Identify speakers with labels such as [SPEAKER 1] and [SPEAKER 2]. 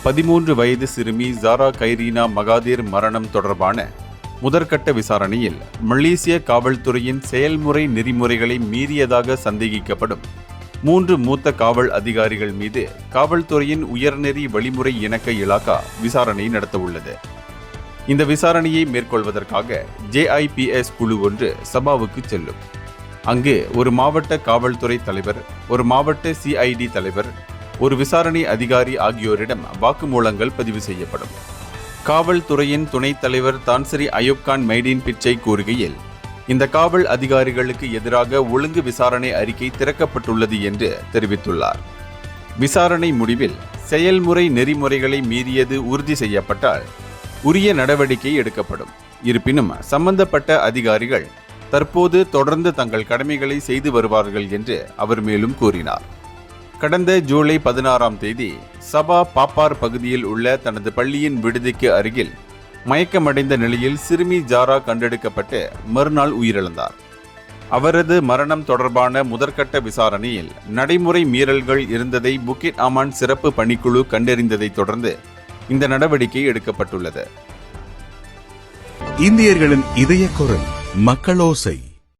[SPEAKER 1] 13 வயது சிறுமி ஜாரா கைரீனா மகாதீர் மரணம் தொடர்பான முதற்கட்ட விசாரணையில் மலேசிய காவல்துறையின் செயல்முறை நெறிமுறைகளை மீறியதாக சந்தேகிக்கப்படும் 3 மூத்த காவல் அதிகாரிகள் மீது காவல்துறையின் உயர்நெறி வழிமுறை இணக்க இலாகா விசாரணை நடத்தவுள்ளது. இந்த விசாரணையை மேற்கொள்வதற்காக JIPS குழு ஒன்று சபாவுக்கு செல்லும். அங்கு ஒரு மாவட்ட காவல்துறை தலைவர், ஒரு மாவட்ட CID தலைவர், ஒரு விசாரணை அதிகாரி ஆகியோரிடம் வாக்குமூலங்கள் பதிவு செய்யப்படும். காவல்துறையின் துணைத் தலைவர் தான்சரி அயூப்கான் மைடீன் பிச்சை கூறுகையில், இந்த காவல் அதிகாரிகளுக்கு எதிராக ஒழுங்கு விசாரணை அறிக்கை திறக்கப்பட்டுள்ளது என்று தெரிவித்துள்ளார். விசாரணை முடிவில் செயல்முறை நெறிமுறைகளை மீறியது உறுதி செய்யப்பட்டால் உரிய நடவடிக்கை எடுக்கப்படும். இருப்பினும் சம்பந்தப்பட்ட அதிகாரிகள் தற்போது தொடர்ந்து தங்கள் கடமைகளை செய்து வருவார்கள் என்று அவர் மேலும் கூறினார். கடந்த ஜூலை 16ஆம் தேதி சபா பாப்பார் பகுதியில் உள்ள தனது பள்ளியின் விடுதிக்கு அருகில் மயக்கமடைந்த நிலையில் சிறுமி ஜாரா கண்டெடுக்கப்பட்டு மறுநாள் உயிரிழந்தார். அவரது மரணம் தொடர்பான முதற்கட்ட விசாரணையில் நடைமுறை மீறல்கள் இருந்ததை புக்கிட் ஆமான் சிறப்பு பணிக்குழு கண்டறிந்ததை தொடர்ந்து இந்த நடவடிக்கை எடுக்கப்பட்டுள்ளது.
[SPEAKER 2] இந்தியர்களின் இதய குரல் மக்களோசை.